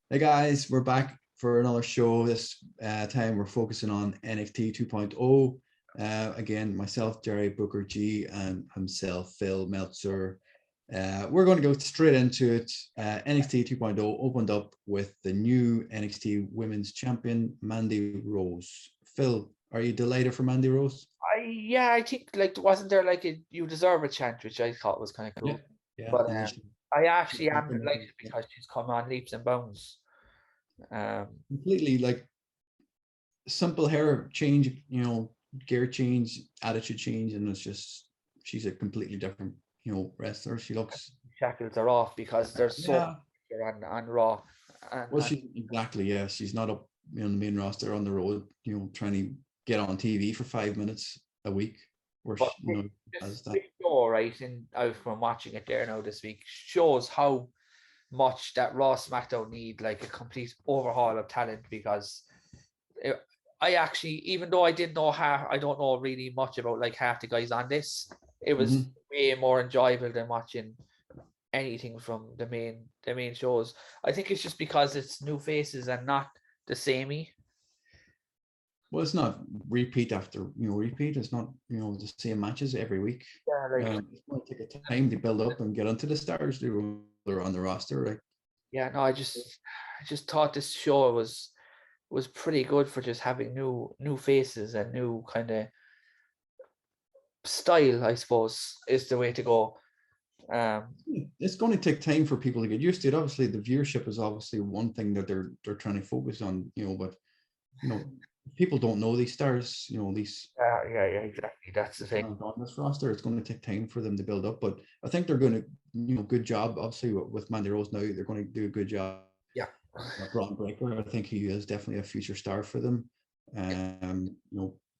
Hey guys, we're back for another show. This time we're focusing on NXT 2.0. Again, myself, Jerry Booker G, and himself, Phil Meltzer. We're going to go straight into it. NXT 2.0 opened up with the new NXT Women's Champion, Mandy Rose. Phil, are you delighted for Mandy Rose? I think wasn't there like a "you deserve a chant," which I thought was kind of Yeah, cool. yeah. But I She's actually am jumping delighted because she's come on leaps and bounds. Um, completely like simple hair change, gear change, attitude change, and it's just she's a completely different, wrestler. She looks Shackles are off because there's so much yeah. pressure on Raw, Well, and she's exactly yeah. She's not up on the main roster on the road, trying to get on TV for 5 minutes a week, where but she, this as that. this show, right, and out from watching it there now this week shows how much that Raw SmackDown need like a complete overhaul of talent because it, I actually, even though I didn't know half, I don't know really much about like half the guys on this. It was Mhm. way more enjoyable than watching anything from the main shows. I think it's just because it's new faces and not the samey. Well, it's not repeat after repeat. It's not the same matches every week. Yeah, like It's going to take a time to build up and get onto the stars who are on the roster. Like yeah, no, I just thought this show was pretty good for just having new faces and new kind of style. I suppose is the way to go. Um, it's going to take time for people to get used to it. Obviously, the viewership is obviously one thing that they're trying to focus on. But you know, people don't know these stars. These yeah, exactly. That's the thing. talent on this roster. It's going to take time for them to build up. But I think they're going to, good job. Obviously, with Mandy Rose now, they're going to do a good job. Yeah. Braun Breaker, I think he is definitely a future star for them.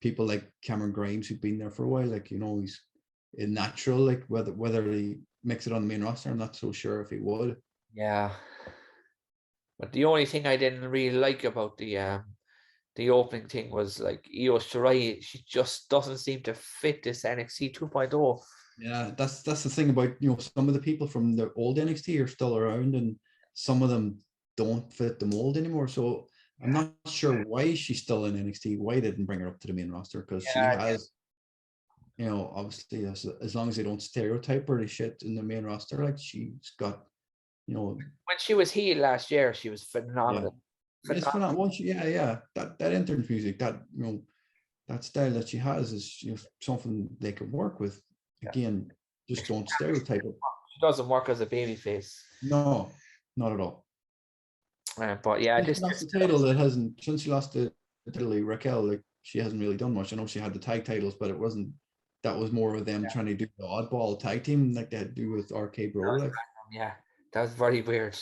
People like Cameron Grimes who've been there for a while, like he's a natural. Like whether he makes it on the main roster, I'm not so sure if he would. Yeah. But the only thing I didn't really like about the opening thing was like Io Shirai, she just doesn't seem to fit this NXT 2.0. Yeah, that's the thing about some of the people from the old NXT are still around, and some of them don't fit the mold anymore. So I'm not sure why she's still in NXT. Why they didn't bring her up to the main roster? Because she Yeah, has, obviously as long as they don't stereotype her to shit in the main roster, like she's got, when she was heel last year, she was yeah, phenomenal. it's Phenomenal. phenomenal. Yeah. That entrance music, that that style that she has is something they can work with. Yeah. Again, just don't stereotype it. She doesn't work as a baby face. No, not at all. But yeah, Since she lost the title, it hasn't. Since she lost the title to Raquel, like she hasn't really done much. I know she had the tag titles, but it wasn't. That was more of them trying to do the oddball tag team like they had to do with RK Bro. Like, yeah, that was very weird.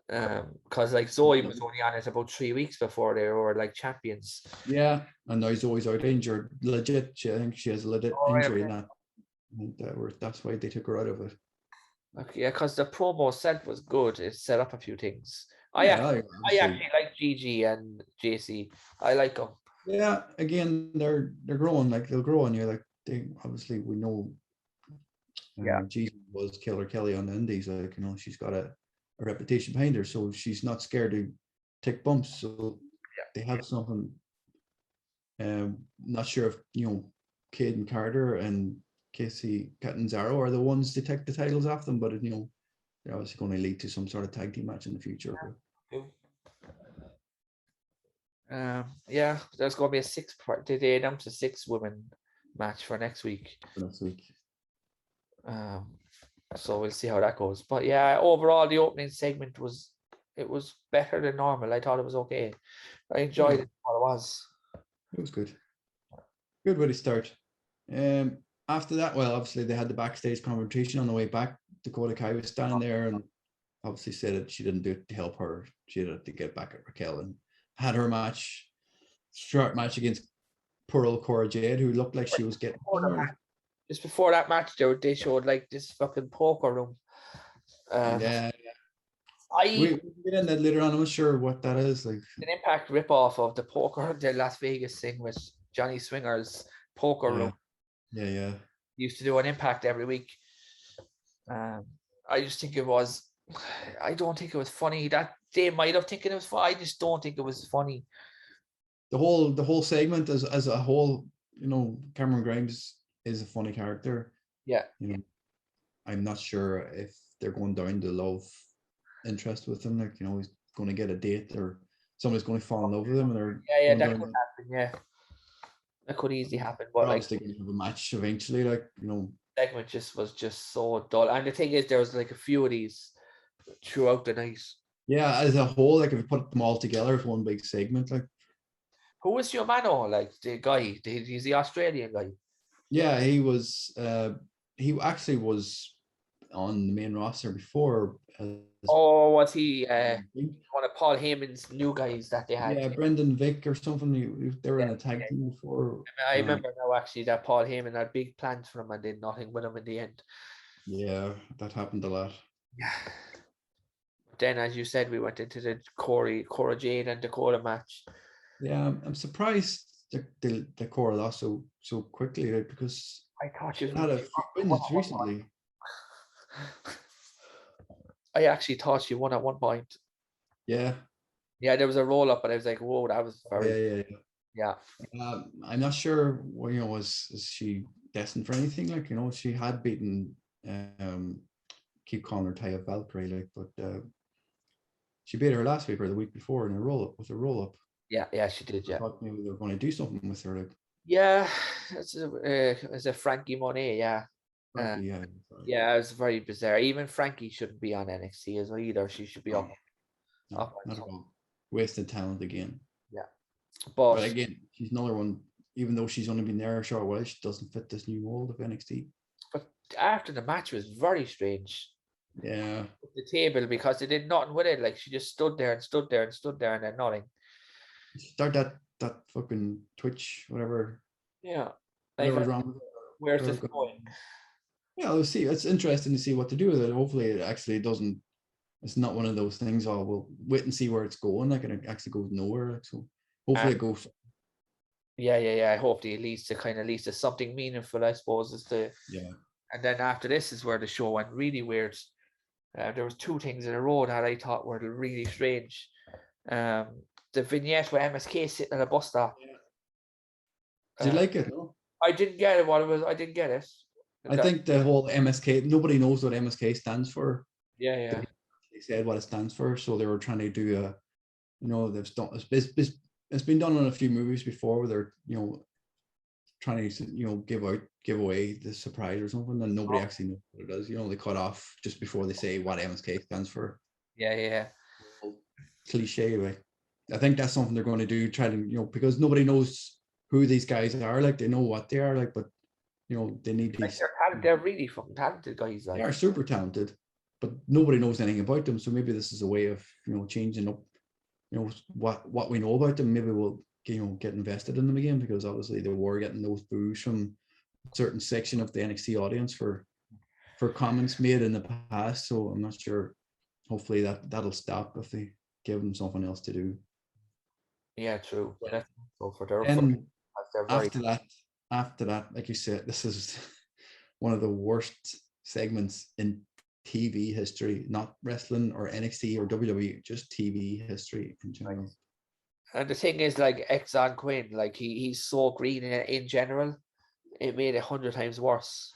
Because like Zoe was only on it about 3 weeks before they were like champions. yeah, and now he's always out injured. Legit, I think she has a legit Oh, injury in that. I think that's why they took her out of it. okay, yeah, because the promo set was good. It set up a few things. I Yeah, actually, I obviously. actually like Gigi and JC. I like them. Yeah, again, they're growing. Like they'll grow on you. Like they obviously we know Yeah, Jesus was Killer Kelly on the Indies. Like she's got a reputation behind her, so she's not scared to take bumps. So they have something. Not sure if Caden Carter and Casey Catanzaro are the ones to take the titles off them, but they're obviously going to lead to some sort of tag team match in the future. yeah. Yeah, there's going to be a six-part. Did they announce a six-woman match for next week? For next week. Um, so we'll see how that goes. But yeah, overall, the opening segment was better than normal. I thought it was okay. I enjoyed Yeah, it. What it was. it was good. Good way to start. After that, well, obviously they had the backstage confrontation on the way back. Dakota Kai was standing there and obviously said that she didn't do it to help her. She had to get back at Raquel and had her match, short match against poor old Cora Jade, who looked like she was getting cornered. Just before that match, they showed like this fucking poker room. Yeah, we I get in that later on. I'm not sure what that is. Like, an Impact ripoff of the poker, the Las Vegas thing with Johnny Swinger's poker yeah, room. yeah. Used to do an Impact every week. I just think it was. I don't think it was funny. That they might have thinking it was funny. I just don't think it was funny. The whole segment as a whole, Cameron Grimes is a funny character. Yeah. I'm not sure if they're going down the love interest with him. Like, he's going to get a date or somebody's going to fall in love with him, and they're Yeah, going that down could happen. Yeah, that could easily happen. they're But like, obviously going to have a match eventually. Like, segment was just so dull. And the thing is, there was like a few of these throughout the night. yeah, as a whole, like if you put them all together as one big segment, like. Who was your man? Like the guy? He's the Australian guy. Yeah, he was. He actually was on the main roster before. Oh, was he one of Paul Heyman's new guys that they had? Yeah, Brendan Vick or something. They were in a tag team before. I remember now actually that Paul Heyman had big plans for him and did nothing with him in the end. Yeah, that happened a lot. Yeah. Then, as you said, we went into the Cora Jade and Dakota match. Yeah, I'm surprised the Cora lost so quickly, like, because I thought she had a few wins recently. I actually thought she won at one point. Yeah. Yeah, there was a roll up, but I was like, "Whoa, that was very." Yeah. I'm not sure. Was she destined for anything? Like, she had beaten. Keep calling her Taya Valkyrie, like, but she beat her last week or the week before in a roll up with a roll up. Yeah, she did. Yeah. I thought maybe they were going to do something with her, like. Yeah, it's a Frankie Monet. Yeah. Frankie, yeah, it was very bizarre. Even Frankie shouldn't be on NXT as well either. She should be up. Not at all. Wasted talent again. Yeah, but again, she's another one. Even though she's only been there a short while, she doesn't fit this new mold of NXT. But after the match was very strange. Yeah. The table, because they did nothing with it. Like, she just stood there and stood there and stood there and then nothing. Start that fucking Twitch, whatever. Yeah. Whatever's wrong with it. Where's this going? Yeah, we'll see. It's interesting to see what to do with it. Hopefully it actually doesn't. It's not one of those things. Oh, we'll wait and see where it's going. Like, it actually goes nowhere. Like, so hopefully it goes. Yeah. I hope it leads to something meaningful, I suppose, is the. Yeah. And then after this is where the show went really weird. There was two things in a row that I thought were really strange. The vignette with MSK sitting at a bus stop. Did you like it? No? I didn't get it. What it was, I didn't get it. I think the whole MSK. Nobody knows what MSK stands for. Yeah. They said what it stands for, so they were trying to do a. They've done. It's been done in a few movies before where they're trying to give away the surprise or something, and nobody actually knows what it is. They cut off just before they say what MSK stands for. Yeah. Cliche, like. I think that's something they're going to do. Try to because nobody knows who these guys are. Like, they know what they are, like, but they need these. Like, they're really fucking talented guys. Like. They are super talented, but nobody knows anything about them. So maybe this is a way of changing up. What we know about them. Maybe we'll get invested in them again, because obviously they were getting those boos from a certain section of the NXT audience for comments made in the past. So I'm not sure. Hopefully that'll stop if they give them something else to do. Yeah, true. And after that, like you said, this is one of the worst segments in TV history, not wrestling or NXT or WWE, just TV history in general. And the thing is, like, Exxon Quinn, like, he's so green in general, it made it 100 times worse.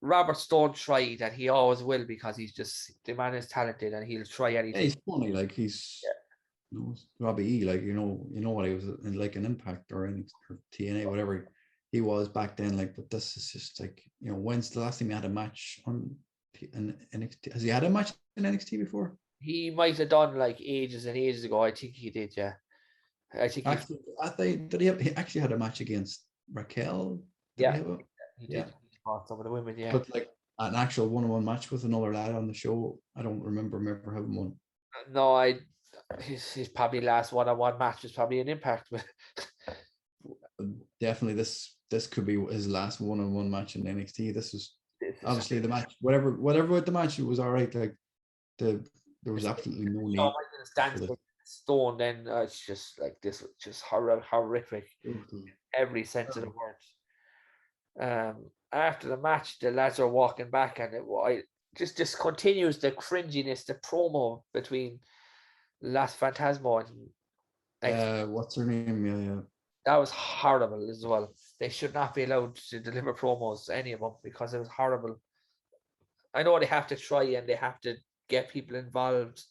Robert Stone tried, and he always will, because the man is talented and he'll try anything. Yeah, he's funny, like, he's Robbie E, like, what he was in, like, an Impact or TNA, whatever he was back then, like. But this is just like, when's the last time he had a match on in NXT? Has he had a match in NXT before? He might have done, like, ages and ages ago. I think he did. Yeah, I think he actually had a match against Raquel. He did. Some of the women, yeah. But like an actual one-on-one match with another lad on the show, I don't remember having one. No, his probably last one-on-one match was probably an Impact. Definitely, this could be his last one-on-one match in NXT. This is obviously the match. Whatever with the match, it was all right. Like, there was absolutely no need. Stone, then it's just like this, just horrific. Every sense of the word. After the match, the lads are walking back, and just continues the cringiness, the promo between Last Phantasmo and What's her name? Yeah. that was horrible as well. They should not be allowed to deliver promos, any of them, because it was horrible. I know they have to try and they have to get people involved,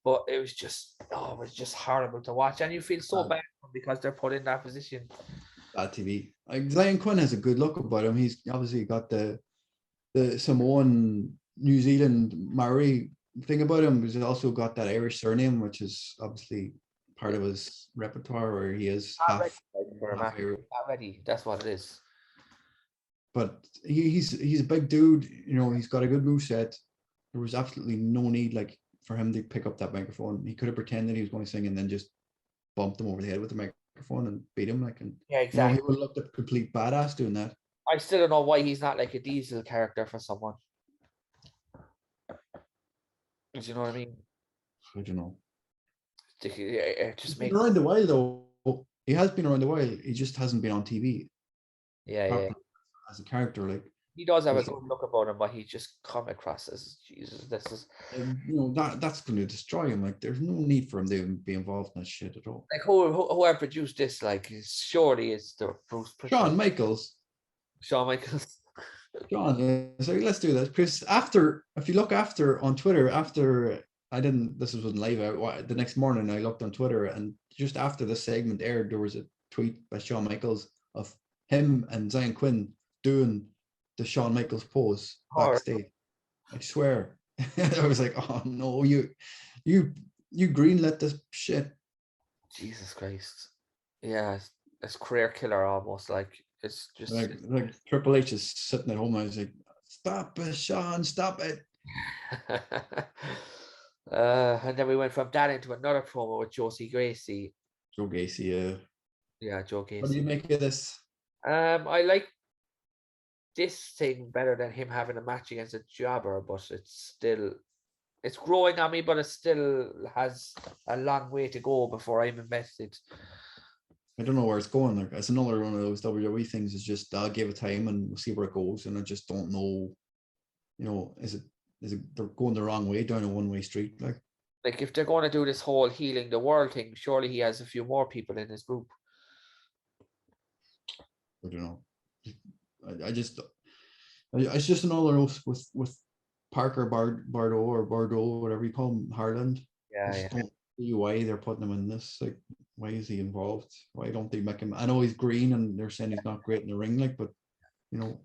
but it was just horrible to watch, and you feel so bad for them because they're put in that position. Bad TV. Like Zion Quinn has a good look about him. He's obviously got the Samoan New Zealand Maori thing about him. He's also got that Irish surname, which is obviously part of his repertoire, where he is half Irish. Already, that's what it is. But he's a big dude. You know, he's got a good moveset. There was absolutely no need like for him to pick up that microphone. He could have pretended he was going to sing and then just bumped him over the head with the microphone and beat him. Like, and yeah, exactly. You know, he would have looked a complete badass doing that. I still don't know why he's not like a Diesel character for someone. Do you know what I mean? I don't know. It just makes around the while though. He has been around a while. He just hasn't been on TV. Yeah. As a character, like he does have a good look about him, but he just come across as Jesus. This is you know that's going to destroy him. Like, there's no need for him to be involved in that shit at all. Like whoever produced this, like, surely it's the Bruce Shawn Michaels. Shawn Michaels. John, so let's do this, because if you look after on Twitter, this was live out the next morning, I looked on Twitter, and just after the segment aired, there was a tweet by Shawn Michaels of him and Zion Quinn doing the Shawn Michaels pose backstage. I swear. I was like, oh no, you greenlit this shit. Jesus Christ. Yeah, it's career killer almost. Like, it's just like Triple H is sitting at home. I was like, stop it, Shawn, stop it. And then we went from that into another promo with Joe Gacy. Joe Gacy, yeah, Joe Gacy. What do you make of this? I like this thing better than him having a match against a jobber, but it's growing on me, but it still has a long way to go before I'm invested. I don't know where it's going. Like, it's another one of those WWE things. Is just I'll give it time and we'll see where it goes. And I just don't know. You know, is it they're going the wrong way down a one-way street? Like if they're going to do this whole healing the world thing, surely he has a few more people in his group. I don't know. It's just another with Parker Bardo or Bordeaux, whatever you call him, Harland. Yeah, I just don't see why they're putting him in this. Like, why is he involved? Why don't they make him? I know he's green and they're saying he's not great in the ring, like, but you know,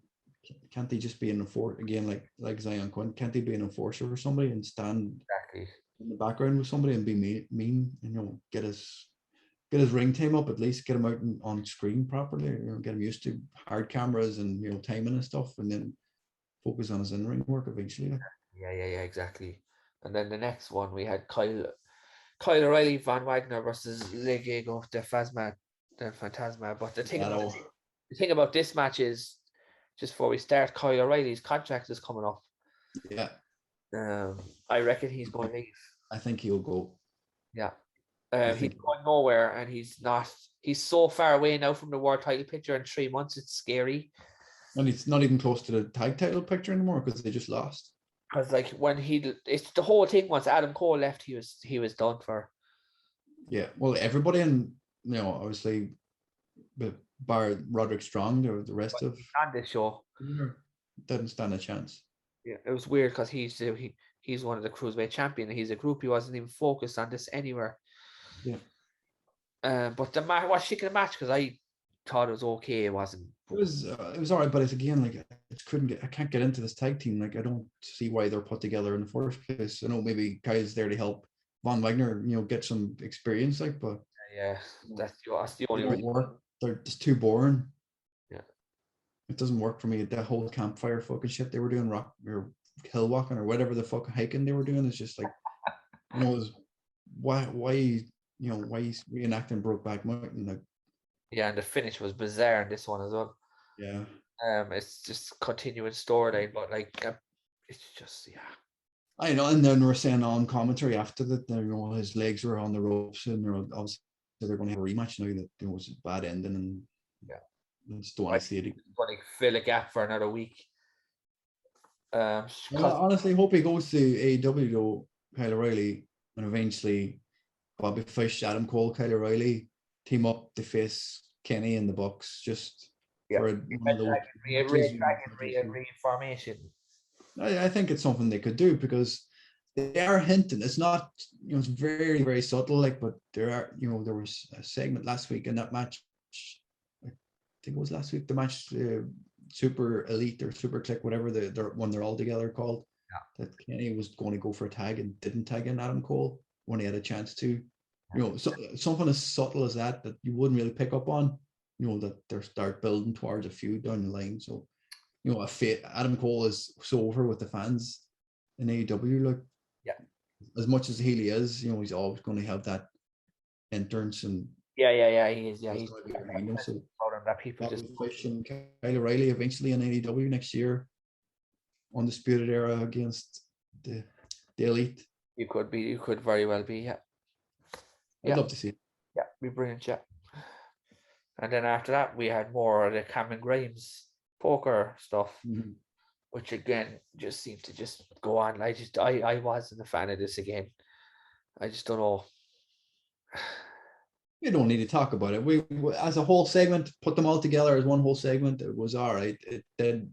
can't they just be an enforcer again, like Zion Quinn? Can't they be an enforcer or somebody and stand in the background with somebody and be mean? You know, get his ring time up, at least get him out on screen properly. You know, get him used to hard cameras and, you know, timing and stuff, and then focus on his in-ring work eventually. Yeah, exactly. And then the next one we had Kyle O'Reilly, Von Wagner versus Legego de Phasma, the Phantasma. But the thing about this match is, just before we start, Kyle O'Reilly's contract is coming up. Yeah. I reckon he's going to leave. I think he'll go. Yeah. He's going nowhere, and he's so far away now from the world title picture. In 3 months, it's scary. And it's not even close to the tag title picture anymore because they just lost. Because like when it's the whole thing. Once Adam Cole left, he was done for. Yeah, well, everybody, and you know, obviously, but bar Roderick Strong, the rest of on this show didn't stand a chance. Yeah, it was weird because he's one of the cruiserweight champion. He's a group. He wasn't even focused on this anywhere. Yeah. But the match was shaking the match because I thought it was okay. It wasn't. It was all right, but it's again like I can't get into this tag team. Like, I don't see why they're put together in the first place. I know maybe Kai's there to help Von Wagner, you know, get some experience. Like, but yeah, that's the only reason. Work. They're just too boring. Yeah, it doesn't work for me. That whole campfire fucking shit they were doing, rock or hill walking or whatever the fuck hiking they were doing, is just like, you know, why he's reenacting Brokeback Mountain, like. Yeah, and the finish was bizarre in this one as well. Yeah. It's just continuing storyline, but like, it's just, yeah. I know, and then we're saying on commentary after that, you know, his legs were on the ropes, and obviously they're going to have a rematch now that it was a bad ending, and yeah, I just don't want to see it. Going to fill a gap for another week. I 'Cause honestly hope he goes to AEW though, Kyle O'Reilly, and eventually Bobby Fish, Adam Cole, Kyle O'Reilly team up to face Kenny and the Bucks just yeah, for one of those matches. reformation. I think it's something they could do because they are hinting. It's not, it's very, very subtle, like, but there are, there was a segment last week in that match. I think it was last week, the match, Super Elite or Super Click, whatever they're all together called. Yeah. That Kenny was going to go for a tag and didn't tag in Adam Cole when he had a chance to. So something as subtle as that you wouldn't really pick up on. That they start building towards a feud down the line. So Adam Cole is so over with the fans in AEW. Like, yeah, as much as Healy is, he's always going to have that entrance and he is. Yeah, he's going to be behind him. So that people just Fish and Kyle O'Reilly eventually in AEW next year, Undisputed Era against the Elite. you could very well be. Yeah, I'd love to see it. Yeah, be brilliant. Yeah. And then after that, we had more of the Cameron Grimes poker stuff, which again just seemed to just go on. I wasn't a fan of this again. I just don't know. We don't need to talk about it. We as a whole segment, put them all together as one whole segment. It was all right. It didn't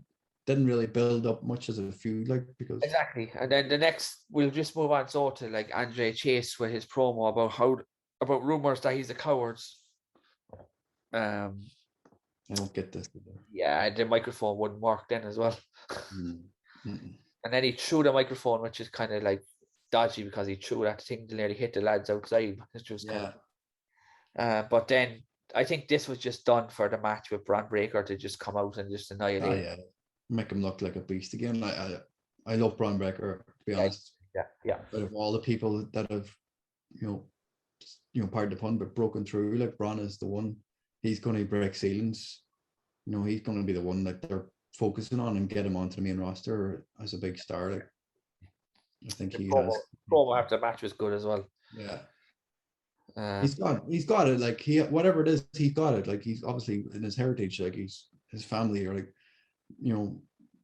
really build up much as a feud, like, because Exactly. And then the next, we'll just move on to like Andre Chase with his promo about rumors that he's a coward. I don't get this either. Yeah, the microphone wouldn't work then as well. And then he threw the microphone, which is kind of like dodgy because he threw that thing to nearly hit the lads outside. It's just but then I think this was just done for the match with Braun Breaker to just come out and just annihilate. Yeah, make him look like a beast again. I love Braun Breaker, to be honest. Yeah. But of all the people that have, pardon the pun, but broken through, like, Braun is the one. He's going to break ceilings. He's going to be the one that they're focusing on and get him onto the main roster as a big star. Like, I think he has. Promo after the match was good as well. Yeah. He's got it. Like, whatever it is, he's got it. Like, he's obviously in his heritage. Like, his family are like,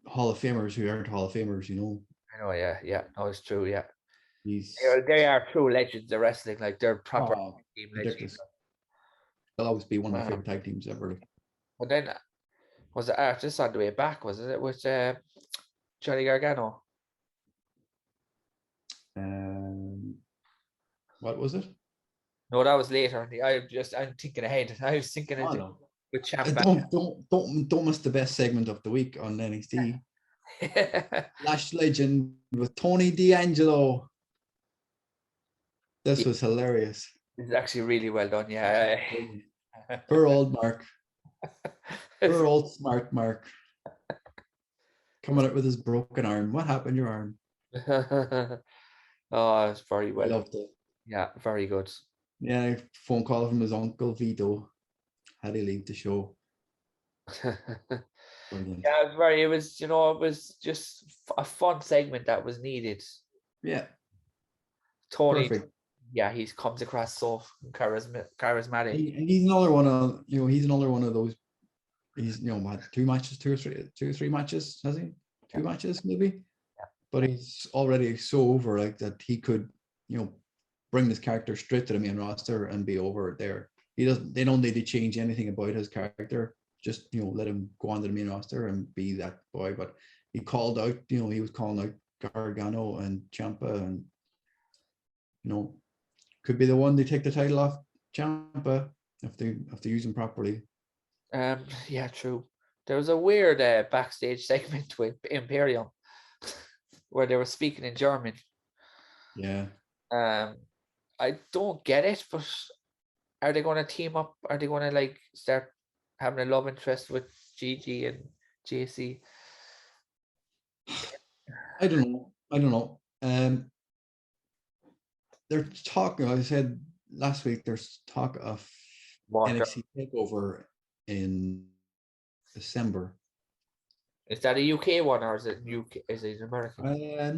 Hall of Famers who aren't Hall of Famers. I know. Yeah. No, it's true. Yeah. He's. They are true legends of wrestling. Like, they're proper team legends. They'll always be one of my favorite tag teams ever. But then was it Artist on the way back? Was it with Johnny Gargano? What was it? No, that was later. I'm thinking ahead. I was thinking with Champ. Don't miss the best segment of the week on NXT. Lash Legend with Tony D'Angelo. This was hilarious. It's actually really well done. Yeah. Poor old Mark. Poor old smart Mark. Coming out with his broken arm. What happened to your arm? Oh, it's very well. I loved it. Yeah, very good. Yeah, phone call from his uncle Vito. Had he leave the show? Brilliant. Yeah, it was just a fun segment that was needed. Yeah. Tony. Perfect. Yeah, he comes across so charismatic. He's another one of he's another one of those. He's had two or three matches, has he? Two matches maybe. Yeah. But he's already so over, like, that he could bring this character straight to the main roster and be over there. They don't need to change anything about his character. Just let him go on to the main roster and be that boy. But he called out, he was calling out Gargano and Ciampa, and could be the one they take the title off Ciampa if they use him properly. Yeah, true. There was a weird backstage segment with Imperium where they were speaking in German. Yeah. I don't get it, but are they going to team up? Are they going to start having a love interest with Gigi and JC? I don't know. They're talking. I said last week. There's talk of NXT takeover in December. Is that a UK one or is it UK? Is it American?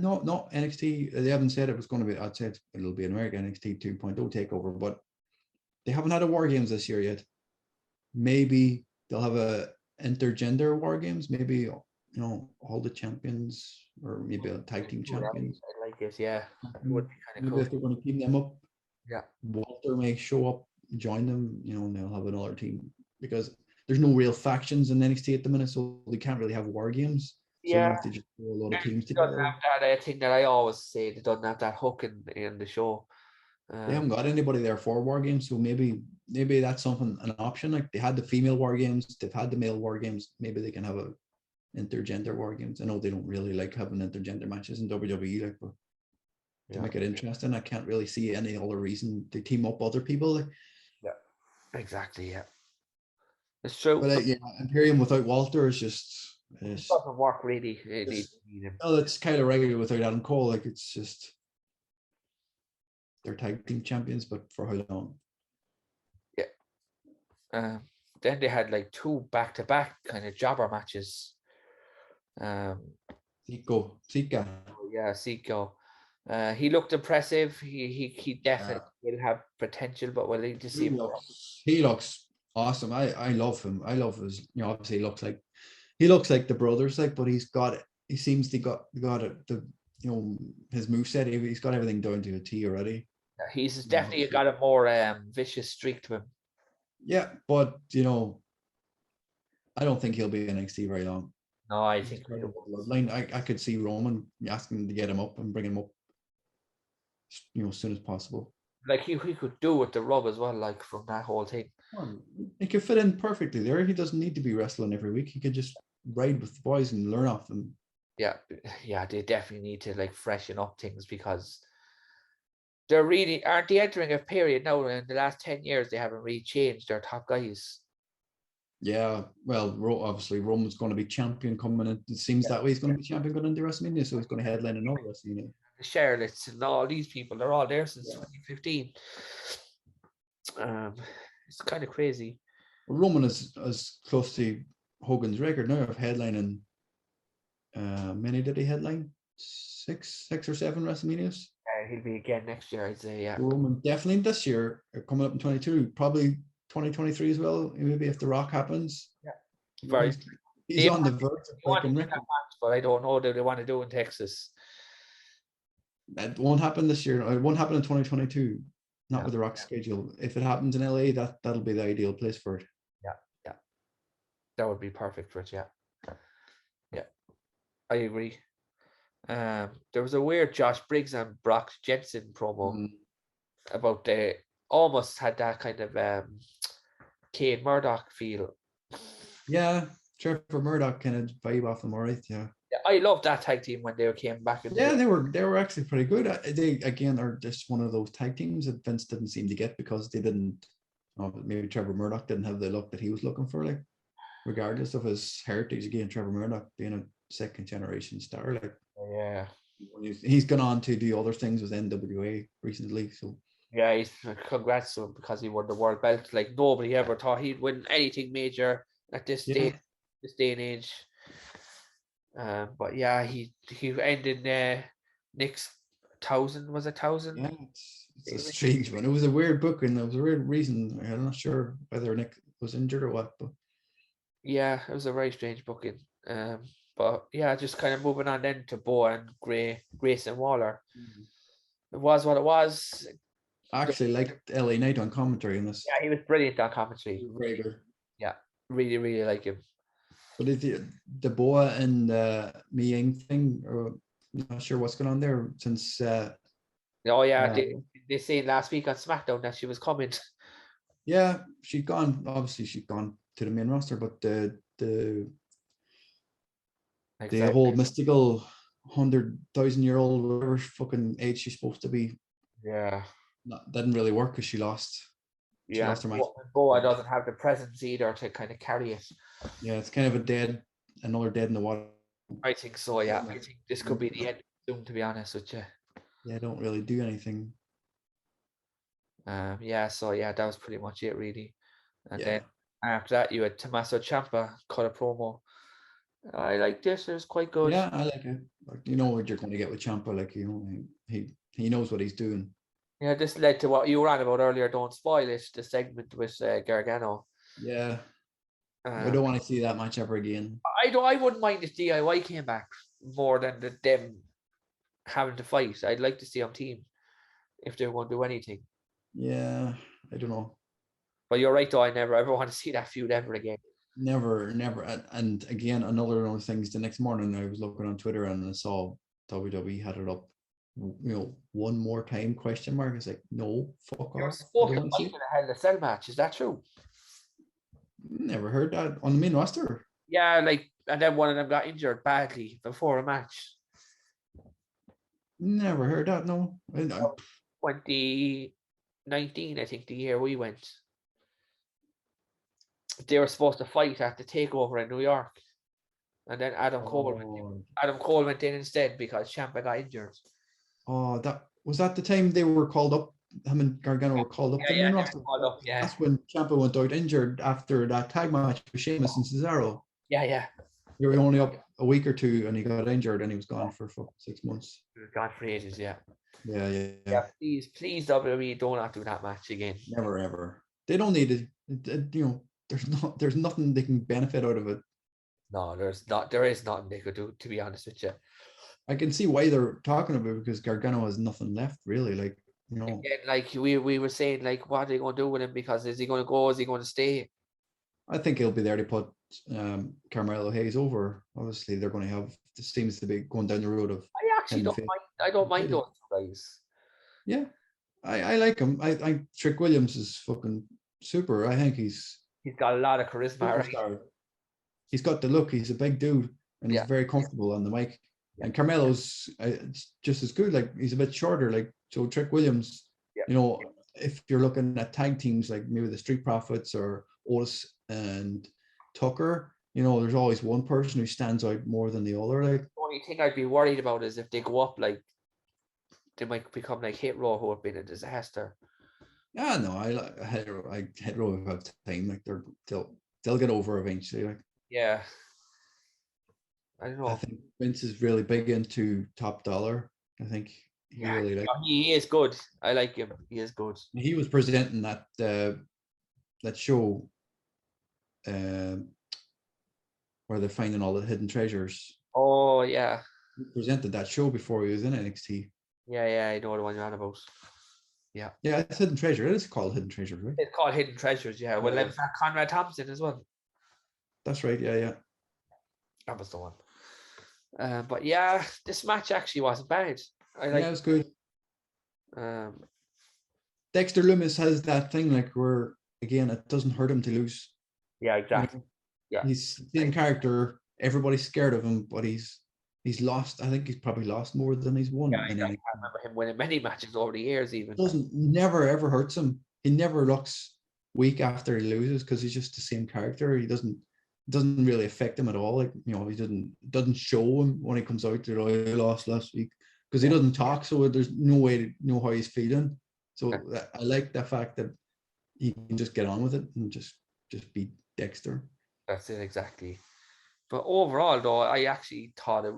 No, NXT. They haven't said it was going to be. I'd say it'll be an American NXT 2.0 takeover, but they haven't had a War Games this year yet. Maybe they'll have a intergender War Games. Maybe all the champions, or maybe a tag team champions. I like it, yeah. It would be kind of Maybe cool. if they're going to team them up, Yeah. Walter may show up, join them, and they'll have another team, because there's no real factions in NXT at the minute, so they can't really have war games. So Yeah. if they just throw a lot of teams It doesn't together, have that thing that I always say, they don't have that hook in the show. they haven't got anybody there for war games. So maybe that's something, an option. Like they had the female war games, they've had the male war games. Maybe they can have a intergender war games. I know they don't really like having intergender matches in WWE, like, but to make it interesting, I can't really see any other reason to team up other people. Like, Yeah, exactly. Yeah, it's true. but yeah, Imperium without Walter is just, It doesn't work really. it's kind of regular without Adam Cole. Like it's just, they're tag team champions, but for how long? Yeah. Then they had like 2 back-to-back kind of jobber matches. Sika. Yeah, Zico. He looked impressive. He definitely will have potential, but we'll need to see. He looks awesome. I love him. I love his. Obviously, he looks like the brothers. Like, but he's got it. He seems to got it. His moveset. He's got everything down to a T already. He's definitely got a more vicious streak to him. Yeah, but I don't think he'll be in NXT very long. No, I think I could see Roman asking to get him up and bring him up, as soon as possible. Like he could do with the rub as well, like from that whole thing. He could fit in perfectly there. He doesn't need to be wrestling every week. He could just ride with the boys and learn off them. Yeah, they definitely need to like freshen up things, because they're really, aren't they entering a period now in the last 10 years they haven't really changed their top guys. Yeah, well, obviously Roman's going to be champion coming in. It seems that way. He's going to be champion going into WrestleMania, so he's going to headline another WrestleMania. The Charlottes and all these people, they're all there since 2015. It's kind of crazy. Roman is as close to Hogan's record now of headlining. Many did he headline? 6 or 7 WrestleManias. He'll be again next year, I'd say. Yeah, Roman definitely this year, coming up in 22, probably 2023 as well. Maybe if The Rock happens. Yeah, he's on the verge of breaking record. But I don't know that they want to do in Texas. That won't happen this year. It won't happen in 2022. Not with The Rock's schedule. If it happens in LA, that'll be the ideal place for it. Yeah, that would be perfect for it. Yeah, I agree. There was a weird Josh Briggs and Brock Jensen promo about the almost had that kind of Kane Murdoch feel. Yeah, Trevor Murdoch kind of vibe off them, alright. Yeah, I love that tag team when they came back. They were actually pretty good. They again are just one of those tag teams that Vince didn't seem to get, because they didn't. Maybe Trevor Murdoch didn't have the look that he was looking for. Like, regardless of his heritage, again, Trevor Murdoch being a second generation star, like, he's gone on to do other things with NWA recently. So yeah, he's congrats to him, because he won the world belt. Like, nobody ever thought he'd win anything major at this day and age. But yeah, he ended Nick's 1,000. Was it 1,000? Yeah, it's a strange one. It was a weird book, and there was a weird reason. I'm not sure whether Nick was injured or what, but yeah, it was a very strange booking. But yeah, just kind of moving on then to Bo and Grayson Waller. It was what it was. I actually liked LA Knight on commentary in this. Yeah, he was brilliant on commentary. Very good. Yeah, really, really like him. But is the Boa and Mi Ying thing, or I'm not sure what's going on there since. They said last week on SmackDown that she was coming. Yeah, she'd gone. Obviously, she'd gone to the main roster, but the whole mystical 100,000-year-old whatever fucking age she's supposed to be. Yeah, didn't really work because she lost. She lost her match. Boa doesn't have the presence either to kind of carry it. Yeah, it's kind of another dead in the water. I think so. Yeah, I think this could be the end soon, to be honest with you. Yeah, don't really do anything. That was pretty much it, really. And then after that, you had Tommaso Ciampa cut a promo. I like this. It was quite good. Yeah, I like it. Like, you know what you're going to get with Ciampa. Like, he knows what he's doing. Yeah, this led to what you ran about earlier. Don't spoil it. The segment with Gargano. Yeah. I don't want to see that match ever again. I wouldn't mind if DIY came back more than them having to fight. I'd like to see them team if they're going to do anything. Yeah, I don't know. But you're right, though. I never ever want to see that feud ever again. Never. And again, another of those things. The next morning, I was looking on Twitter and I saw WWE had it up. One more time ? It's like, no, fuck You're off. I don't spoken want to see like it. in a Hell in a Cell match. Is that true? Never heard that on the main roster. Yeah, like, and then one of them got injured badly before a match. Never heard that. No. 2019, I think, the year we went. They were supposed to fight at the takeover in New York, and then Adam Cole went in instead because Ciampa got injured. Oh, that was that the time they were called up. Him and Gargano were called up to the main roster. That's when Ciampa went out injured after that tag match with Sheamus and Cesaro. Yeah. They were only up a week or two, and he got injured, and he was gone for 6 months. He was gone for ages. Yeah. Yeah. Please, WWE, do not do that match again. Never ever. They don't need it. There's nothing they can benefit out of it. No, there is nothing they could do, to be honest with you. I can see why they're talking about it, because Gargano has nothing left, really. Like, Again, like we were saying, like, what are they going to do with him? Because is he going to go? Is he going to stay? I think he'll be there to put Carmelo Hayes over. Obviously, they're going to have. This seems to be going down the road of. I don't mind those guys. Yeah, I like him. I Trick Williams is fucking super. I think he's got a lot of charisma. Right? He's got the look. He's a big dude, and he's very comfortable on the mic. Yeah. And Carmelo's just as good. Like, he's a bit shorter. Like, so Trick Williams. Yeah. If you're looking at tag teams like maybe the Street Profits or Otis and Tucker, there's always one person who stands out more than the other. Like, the only thing I'd be worried about is if they go up, like, they might become like Hit Row, who have been a disaster. Yeah, no, Hit Row have time. Like, they'll get over eventually. Like, yeah, I don't know. I think Vince is really big into Top Dollar. I think he is good. I like him. He is good. He was presenting that show where they're finding all the hidden treasures. Oh yeah. He presented that show before he was in NXT. Yeah, I know the one you're on about. Yeah, it's Hidden Treasure. It is called Hidden Treasures, right? It's called Hidden Treasures. Yeah, well, there's Conrad Thompson as well. That's right. Yeah. That was the one. But yeah, this match actually wasn't bad. It was good. Dexter Lumis has that thing, like, where again it doesn't hurt him to lose. Yeah, exactly. Yeah, he's the same character. Everybody's scared of him, but he's lost. I think he's probably lost more than he's won. Yeah, I remember him winning many matches over the years. Even never ever hurts him. He never looks weak after he loses, because he's just the same character. He doesn't really affect him at all. Like, he doesn't show him when he comes out that he lost last week, because he doesn't talk, so there's no way to know how he's feeling. So I like the fact that he can just get on with it and just beat Dexter. That's it, exactly. But overall, though, I actually thought it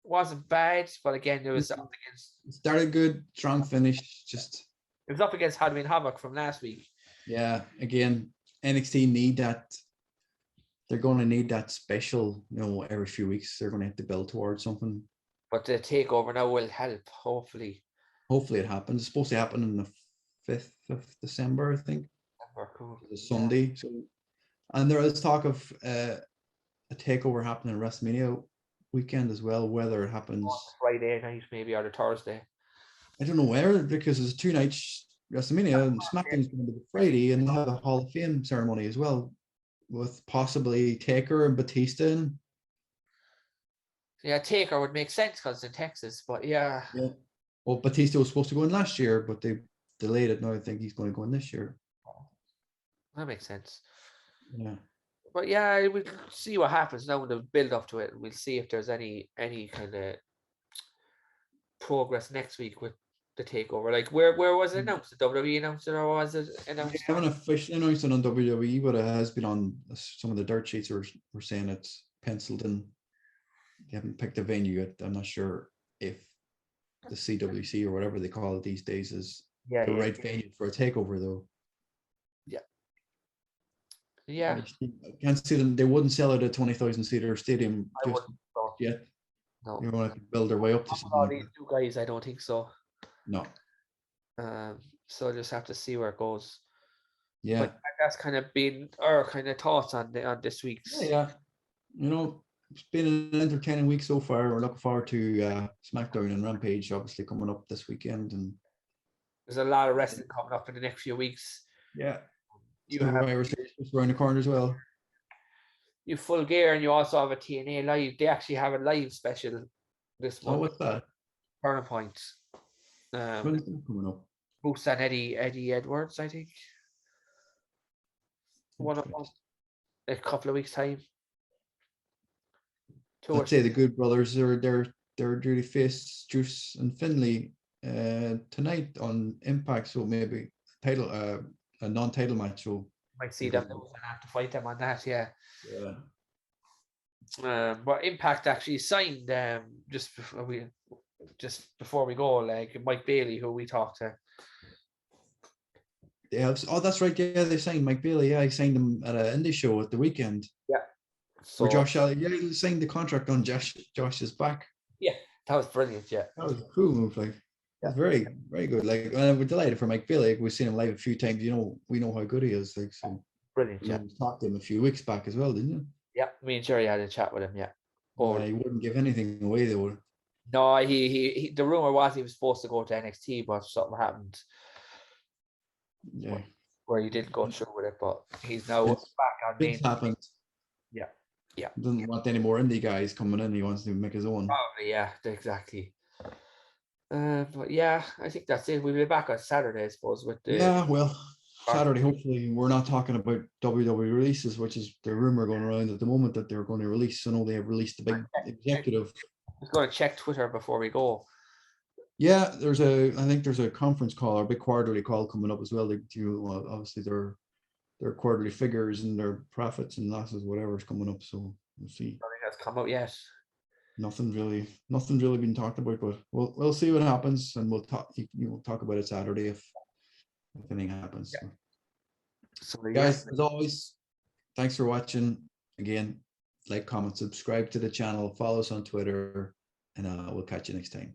wasn't bad. But again, there was up against. It started good, strong finish. It was up against Halloween Havoc from last week. Yeah, again, NXT need that. They're going to need that special. Every few weeks they're going to have to build towards something. But the takeover now will help. Hopefully it happens. It's supposed to happen on the 5th of December, I think. Cool. It's a Sunday. Yeah. So, and there is talk of a takeover happening WrestleMania weekend as well. Whether it happens Friday night, maybe, or the Thursday. I don't know where, because there's 2 nights WrestleMania, and SmackDown's going to be Friday, and they have a Hall of Fame ceremony as well, with possibly Taker and Batista in. Yeah, Taker would make sense because it's in Texas, but yeah. Well, Batista was supposed to go in last year, but they delayed it. Now I think he's going to go in this year. That makes sense. Yeah. But yeah, we'll see what happens now in the build up to it. We'll see if there's any kind of progress next week with the takeover. Like, where was it announced? The WWE announced it, or was it announced? They haven't officially announced it on WWE, but it has been on some of the dirt sheets. We're saying it's penciled in. They haven't picked a venue yet. I'm not sure if the CWC or whatever they call it these days is the right venue for a takeover, though. Yeah. Yeah, I can't see them. They wouldn't sell it at 20,000 seater stadium I just wouldn't. So, yet. no. You know, like build their way up to something All like these that. new guys, I don't think so. No. So I just have to see where it goes. Yeah. But that's kind of been our kind of thoughts on this Yeah. week's. Yeah. You know, it's been an entertaining week so far. We're looking forward to SmackDown and Rampage, obviously coming up this weekend, and There's a lot of wrestling coming up in the next few weeks. yeah, You have Survivor Series just around the corner as well. you Full Gear, and you also have a TNA live. They actually have a live special this Oh, month. what's that? Turning Point. When's that coming up? Bruce and Eddie Edwards, I think. One of them. A couple of weeks time. I'd say the Good Brothers are they're due to face Juice and Finlay tonight on Impact, so maybe title a non-title match. So might see them and have to fight them on that, yeah. yeah. But Impact actually signed just before we go, like Mike Bailey, who we talked to. They have, oh, that's right. Yeah, they signed Mike Bailey. Yeah, he signed him at an indie show at the weekend. Yeah. So where Josh Allen, yeah, he signed the contract on Josh's back. Yeah, that was brilliant. Yeah, that was a cool move. Like, that's very, very good. Like, and we're delighted for Mike Bailey. Like, we've seen him live a few times. You know, we know how good he is. Like, so brilliant. Yeah, we talked to him a few weeks back as well, didn't you? Yeah, me and Jerry had a chat with him. Yeah. He wouldn't give anything away though. No, he the rumor was he was supposed to go to NXT, but something happened. Yeah. Where he didn't go through with it, but he's now back on main. It's happened. Yeah. Yeah. Doesn't want any more indie guys coming in. He wants to make his own. Probably, yeah, exactly. But yeah, I think that's it. We'll be back on Saturday, I suppose, with the well, Saturday. Hopefully, we're not talking about WWE releases, which is the rumor going around at the moment that they're going to release. I know they have released a big executive. I was going to check Twitter before we go. Yeah, I think there's a conference call or a big quarterly call coming up as well. They do obviously their quarterly figures and their profits and losses, whatever's coming up. So we'll see. Nothing has come out yet. Nothing really been talked about, but we'll see what happens, and we'll talk about it Saturday if anything happens. Yeah. So guys, as always, thanks for watching. Again, like, comment, subscribe to the channel, follow us on Twitter, and we'll catch you next time.